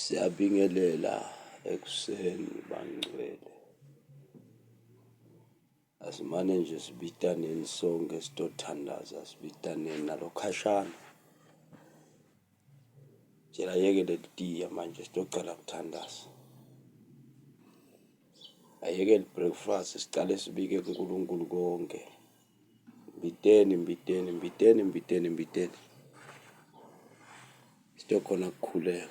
Siyabingelela ekuseni bangcwele. Asimane nje sibitaneni sonke sitothandaza, sibitaneni nalokhashana. Tshela yekele litiya manje sitocela kuthandaza. Ayekele breakfast sicale sibike kuNkulunkulu konke. Mbiteni. Sitokhona kukhuleka.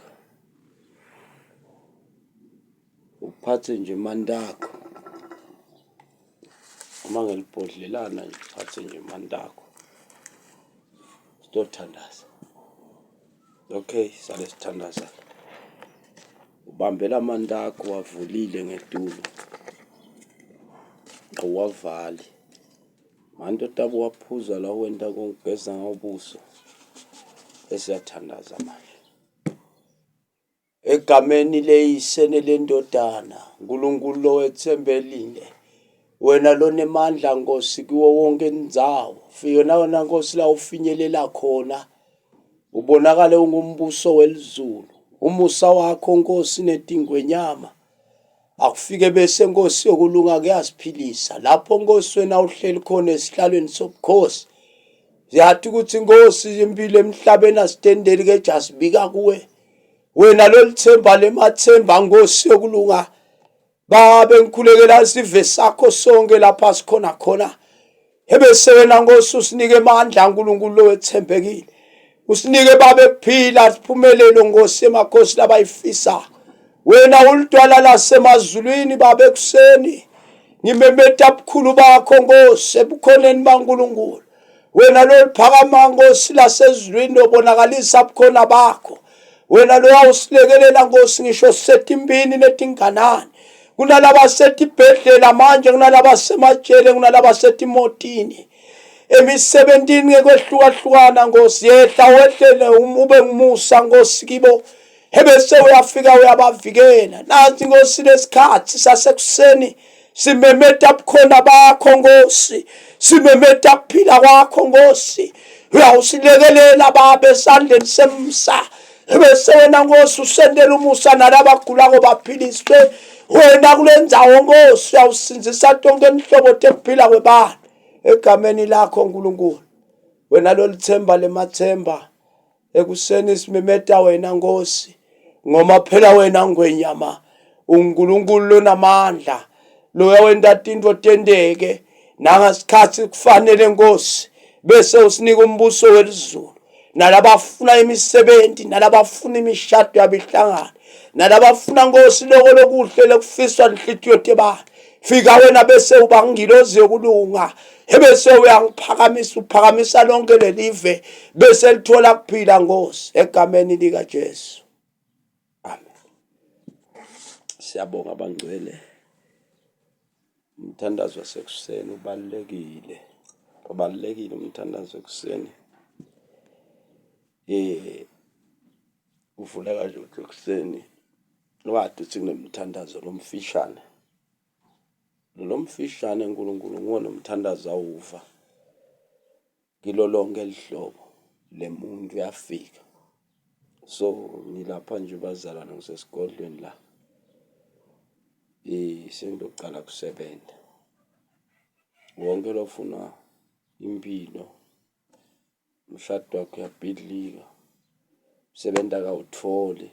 Uphathe nje mandakho. Uma ngelibhodlelana nje uphathe nje mandakho. Sitothandaza. Okay, sale sithandaza. Ubambela mandakho wavulile ngetulo. Uwavali. Manje tabu waphuza la wenda kongeza ngobuso. Esiyathandaza manje. Egameni leyisene lendodana, uNkulunkulu lowethembelile. Wena lonemandla Nkosi kuwo wonke indzawo. Fiyona wena Nkosi la ufinyelela khona. Ubonakale ungumbuso welizulu. Umusa wakho Nkosi netingwenyama. Akufike bese Nkosi yokulunga kuyasiphilisa. Lapho Nkosi wena uhleli khona esihlalweni sobukhosi. Siyathi ukuthi Nkosi impilo emhlabeni asitendeli ke jasibika kuwe. Wena lolithemba lemathemba Nkosi yokulunga. Babe ngikhulekela sive sakho sonke lapha sikhona khona. Ebese wena Nkosi usinike amandla uNkulunkulu lowethembekile. Usinike babe kuphila siphumelelo Nkosi emakhosi labayifisa. Wena ulidwala lasemazulwini babe kuseni. Ngimemeta bukhulu bakho Nkosi ebukhoneni baNkulunkulu. Wena loliphakama Nkosi lasezulwini obonakalisa bukhona bakho. Wena lo awusilekelela Nkosi ngisho setimbini netinganani. Kunalaba setibhedlela manje kunalaba semajele kunalaba setimotini. Emisebentini ngekwehlukahlukana Nkosi yehla wehlele ube ngumusa Nkosi kibo. Ebese uyafika uyabavikela. Nathi Nkosi lesikhathi sasekuseni simemeta bukhona bakho Nkosi. Simemeta kuphila kwakho Nkosi. Uyawusilekelela babe esandleni semsa. Ebese wena Nkosi usendela umusa nalabagulako baphiliswe. Wena kulendzawo Nkosi uyawusinzisa tonke imihlobo tekuphila kwebantu. Egameni lakho Nkulunkulu. Wena lolithemba lemathemba. Ekuseni simemeta wena Nkosi. Ngoma phela wena ngwenyama. uNkulunkulu lonamandla. Loya wenda tinto tendeke. Nangasikhathi kufanele Nkosi. Bese usinika umbuso welizulu. Nalabafuna imisebenzi, nalabafuna imishado yabihlangana. Nalabafuna Nkosi lokho lokuhle lekufiswa inhlitiyo tebani. Fika wena bese uba ngilozi yokulunga. Ebese uyangiphakamisa uphakamisa lonke lelive bese lithola kuphila Nkosi egameni lika Jesu. Amen. Siyabonga bangcwele. Umthandazo wasekuseni ubalekile. Ubalekile umthandazo wasekuseni. Uvuleka nje ekuseni. Wathi uthi kunomthandazo lomfishane. Lomfishane uNkulunkulu ngone umthandazo awuva. Kilo lonke lihlobo lemuntu uyafika. So ngilapha nje bazalwana ngisesigodlweni la. Sengizoqala kusebenza. Wonke lofuna impilo. Umshado wakhe uyabhidlika. Sebenza kawutholi.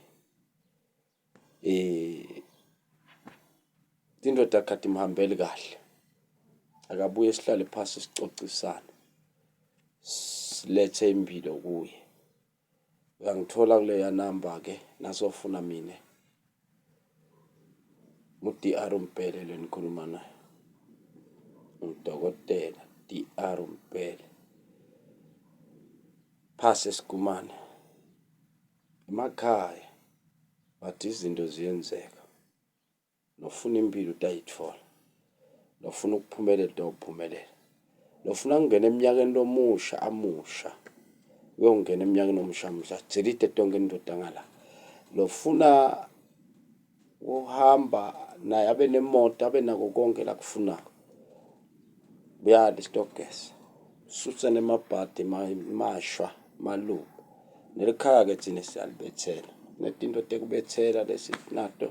Into takati mhambeli kahle. Akabuye sihlale phansi sicocisana. Silethe impilo kuye. Uyangithola kule ya number ke nasofuna mina. DR Mpele lenikhuluma naye. Udokotela DR Mpele. Phase sikumane. Emakhaya bathi izinto ziyenzeka. Nofuna impilo utayithola. Nofuna ukuphumelela utophumelela. Nofuna ukungena eminyakeni lomusha amusha. Uyongena eminyakeni omusha amusha. Tselite tonke indoda ngala. Nofuna uhamba naye abe nemoto abe nako konke la kufunako. Buyali stokes. Susane mabhadi mashwa maluba. Nelikhaya ke thina siyalibethela. netinto tekubetsela lesinato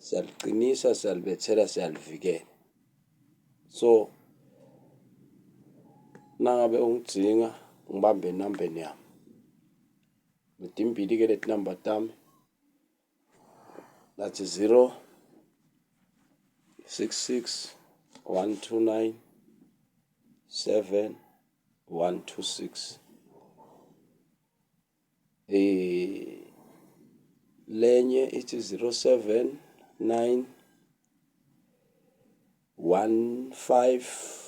siyaliqinisa, siyalibetsela, siyalivikela. So nangabe ungidzinga ngibambe enambeni yami. Letimbili-ke leti namba tami that's 066 129 7126. Lenye ithi 079 15